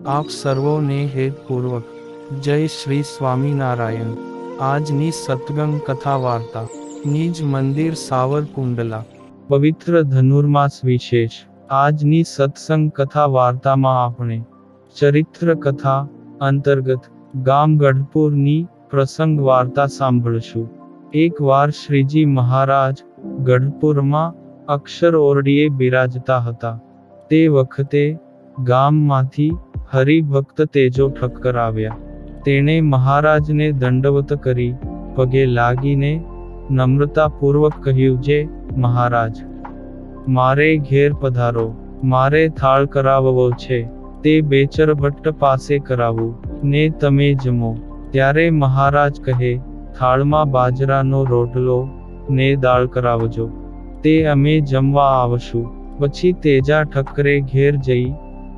આપ સર્વોને હેતપૂર્વક જય શ્રી સ્વામિનારાયણ। આજની સત્સંગ કથા વાર્તા નિજ મંદિર સાવરકુંડલા પવિત્ર ધનુર્માસ વિશેષ। આજની સત્સંગ કથા વાર્તામાં આપણે ચરિત્ર કથા અંતર્ગત ગામ ગઢપુરની પ્રસંગ વાર્તા સાંભળશું। એકવાર શ્રીજી મહારાજ ગઢપુરમાં અક્ષર ઓરડીએ બિરાજતા હતા। તે વખતે ગામમાંથી હરિભક્ત તેજો ઠક્કર આવ્યા। તેણે મહારાજને દંડવત કરી પગે લાગીને નમ્રતાપૂર્વક કહ્યું, જે મહારાજ, મારે ઘેર પધારો, મારે થાળ કરાવવો છે, તે બેચર ભટ્ટ પાસે કરાવું ને તમે જમો। ત્યારે મહારાજ કહે, થાળમાં બાજરાનો રોટલો ને દાળ કરાવજો, તે અમે જમવા આવશું। પછી તેજા ઠક્કરે ઘેર જઈ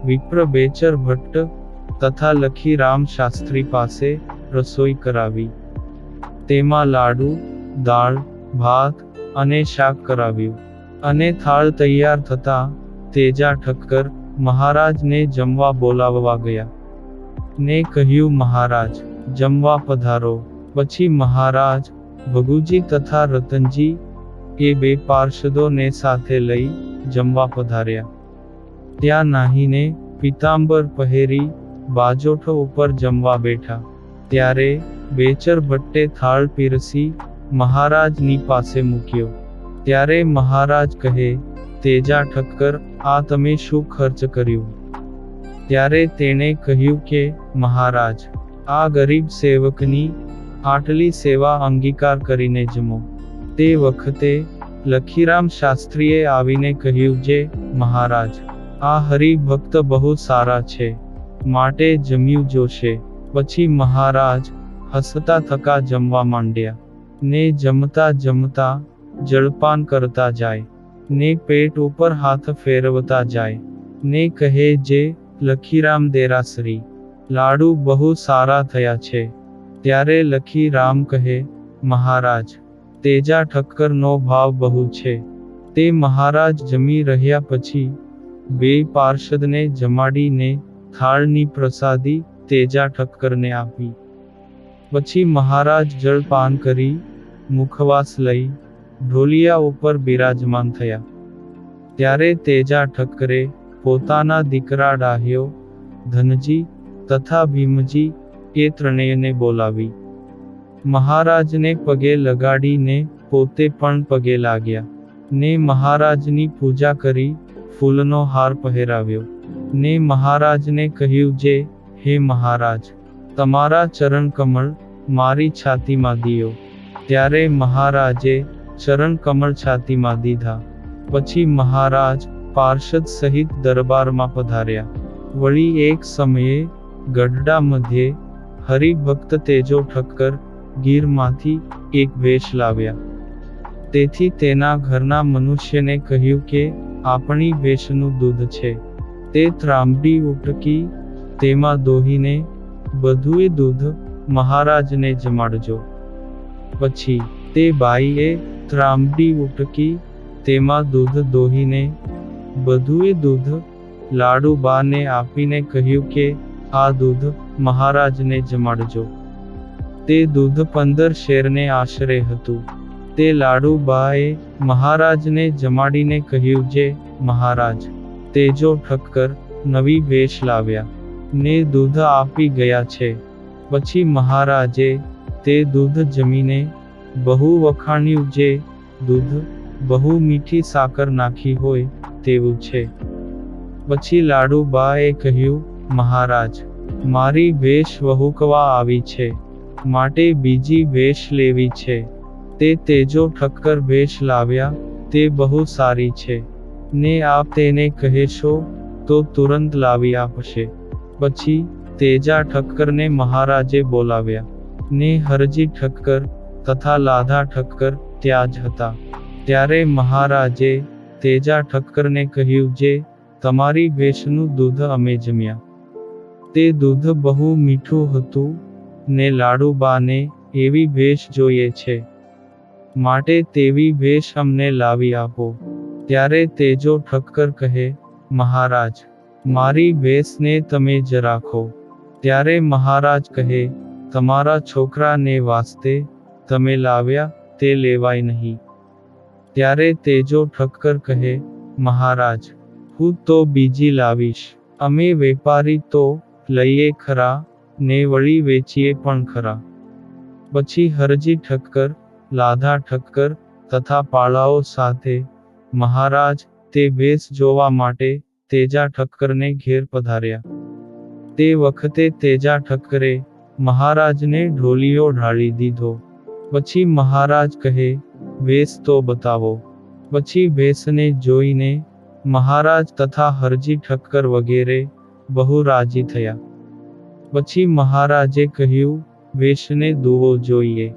વિપ્ર બેચર ભટ્ટ તથા લખીરામ શાસ્ત્રી પાસે રસોઈ કરાવી। તેમાં લાડુ, દાળ, ભાત અને શાક કરાવ્યું અને થાળ તૈયાર થતા તેજા ઠક્કર મહારાજને જમવા બોલાવવા ગયા ને કહ્યું, મહારાજ, જમવા પધારો। પછી મહારાજ ભગુજી તથા રતનજી એ બે પાર્ષદોને સાથે લઈ જમવા પધાર્યા। ત્યાં નાહીને પીતાંબર પહેરી બાજોઠ ઉપર જમવા બેઠા। ત્યારે બેચર ભટ્ટે થાળ પીરસી મહારાજની પાસે મૂક્યો। ત્યારે મહારાજ કહે, તેજા ઠક્કર, આ તમે શું ખર્ચ કર્યું? ત્યારે તેણે કહ્યું કે, મહારાજ, આ ગરીબ સેવકની આટલી સેવા અંગીકાર કરીને જમો। તે વખતે લખીરામ શાસ્ત્રીએ આવીને કહ્યું, જે મહારાજ, આ હરિભક્ત બહુ સારા છે, માટે જમ્યું જોશે। પછી મહારાજ હસતા થકા જમવા માંડ્યા ને જમતા જમતા જળપાન કરતા જાય ને પેટ ઉપર હાથ ફેરવતા જાય ને કહે, જે લખીરામ દેરાસરી, લાડુ બહુ સારા થયા છે। ત્યારે લખીરામ કહે, મહારાજ, તેજા ઠક્કરનો ભાવ બહુ છે। તે મહારાજ જમી રહ્યા પછી બે પાર્ષદને જમાડીને થાળની પ્રસાદી તેજા ઠક્કરને આપી। પછી મહારાજ જળપાન કરી મુખવાસ લઈ ઢોલિયા ઉપર બિરાજમાન થયા। ત્યારે તેજા ઠક્કરે પોતાના દીકરા ડાહ્યો, ધનજી તથા ભીમજી એ ત્રણેયને બોલાવી મહારાજને પગે લગાડીને પોતે પણ પગે લાગ્યા ને મહારાજની પૂજા કરી ફૂલનો હાર પહેરાવ્યો ને મહારાજને કહ્યું, જે હે મહારાજ, તમારા ચરણ કમળ મારી છાતીમાં દિયો। ત્યારે મહારાજે ચરણ કમળ છાતીમાં દીધા। પછી મહારાજ પાર્ષદ સહિત દરબારમાં પધાર્યા। વળી એક સમયે ગઢડા મધ્યે હરિભક્ત તેજો ઠક્કર ગીરમાંથી એક ભેંસ લાવ્યા। તેથી તેના ઘરના મનુષ્યને કહ્યું કે, આપણી ભેંસનું દૂધ છે, તે ત્રાંબડી ઉટકી તેમાં દોહીને બધુંય દૂધ મહારાજને જમાડજો। પછી તે બાઈએ ત્રાંબડી ઉટકી તેમાં દૂધ દોહીને બધુંય દૂધ લાડુબાને આપીને કહ્યું કે, આ દૂધ મહારાજને જમાડજો। તે દૂધ 15 શેરને આશરે હતું। તે લાડુબાએ મહારાજને જમાડીને કહ્યું, જે મહારાજ, તેજો ઠક્કર નવી ભેંસ લાવ્યા ને દૂધ આપી ગયા છે। પછી મહારાજે તે દૂધ જમીને બહુ વખાણ્યું, જે દૂધ બહુ મીઠી સાકર નાખી હોય તેવું છે। પછી લાડુબાએ કહ્યું, મહારાજ, મારી ભેંસ વહુકવા આવી છે, માટે બીજી ભેંસ લેવી છે। તે તેજો ઠક્કર ભેંસ લાવ્યા, તે બહુ સારી છે ને આપ તેને કહેશો તો તુરંત લાવી આપશે। પછી તેજા ઠક્કરને મહારાજે બોલાવ્યા ને હરજી ઠક્કર તથા લાધા ઠક્કર ત્યાં જ હતા। ત્યારે મહારાજે તેજા ઠક્કરને કહ્યું, જે તમારી ભેંસનું દૂધ અમે જમ્યા, તે દૂધ બહુ મીઠું હતું ને લાડુબાને એવી ભેંસ જોઈએ છે, માટે તેવી ભેંસ અમને લાવી આપો। ત્યારે તેજો ઠક્કર કહે, મહારાજ, મારી ભેંસને તમે જ રાખો. ત્યારે મહારાજ કહે, તમારા છોકરાને વાસ્તે તમે લાવ્યા તે લેવાય નહીં. ત્યારે તેજો ઠક્કર કહે, મહારાજ, હું તો બીજી લાવીશ. અમે વેપારી તો લઈએ ખરા, ને વળી વેચીએ પણ ખરા. પછી હરજી ઠક્કર, લાધા ઠક્કર તથા પાળાઓ સાથે મહારાજ તે ભેંસ જોવા માટે તેજા ઠક્કરને ઘેર પધાર્યા. તે વખતે તેજા ઠક્કરે મહારાજને ઢોલિયો ઢાળી દીધો. પછી મહારાજ કહે, ભેંસ તો બતાવો. પછી ભેંસને જોઈને મહારાજ તથા હરજી ઠક્કર વગેરે બહુ રાજી થયા. પછી મહારાજે કહ્યું, ભેંસને દોવો જોઈએ.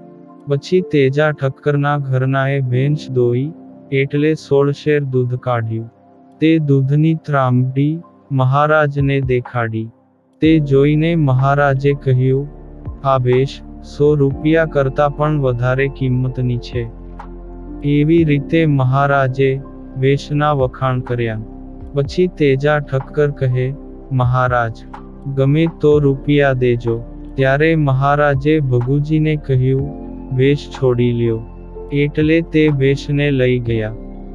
પછી તેજા ઠક્કરના ઘરનાએ ભેંસ દોઈ, એટલે 16 શેર દૂધ કાઢ્યું. તે દૂધની ત્રાંબડી મહારાજને દેખાડી. તે જોઈને મહારાજે કહ્યું, આ ભેંસ 100 રૂપિયા કરતાં પણ વધારે કિંમતની છે. એવી રીતે મહારાજે ભેંસના વખાણ કર્યા. પછી તેજા ઠક્કર કહે, મહારાજ, ગમે તો રૂપિયા દેજો. ત્યારે મહારાજે ભગુજીને કહ્યું, ભેંસ છોડી લ્યો. એટલે તે ભેંસને લઈ ગયા.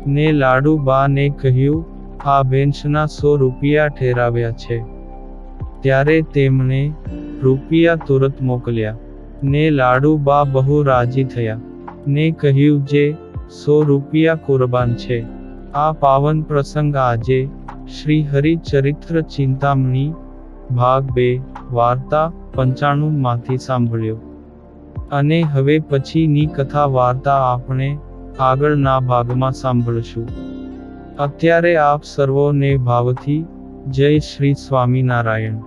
ને લાડુબાને કહ્યું, આ ભેંસના 100 રૂપિયા ઠેરાવ્યા છે. ત્યારે તેમણે રૂપિયા તુરત મોકલ્યા. ને લાડુબા બહુ રાજી થયા. ને કહ્યું, જે 100 રૂપિયા કુરબાન છે. આ પાવન પ્રસંગ આજે શ્રી હરિચરિત્ર ચિંતામણી ભાગ 2 વાર્તા 95 માંથી સાંભળ્યો. અને હવે પછીની કથા વાર્તા આપણે આગળના ભાગમાં સાંભળશું. અત્યારે આપ સર્વોને ભાવથી જય શ્રી સ્વામિનારાયણ.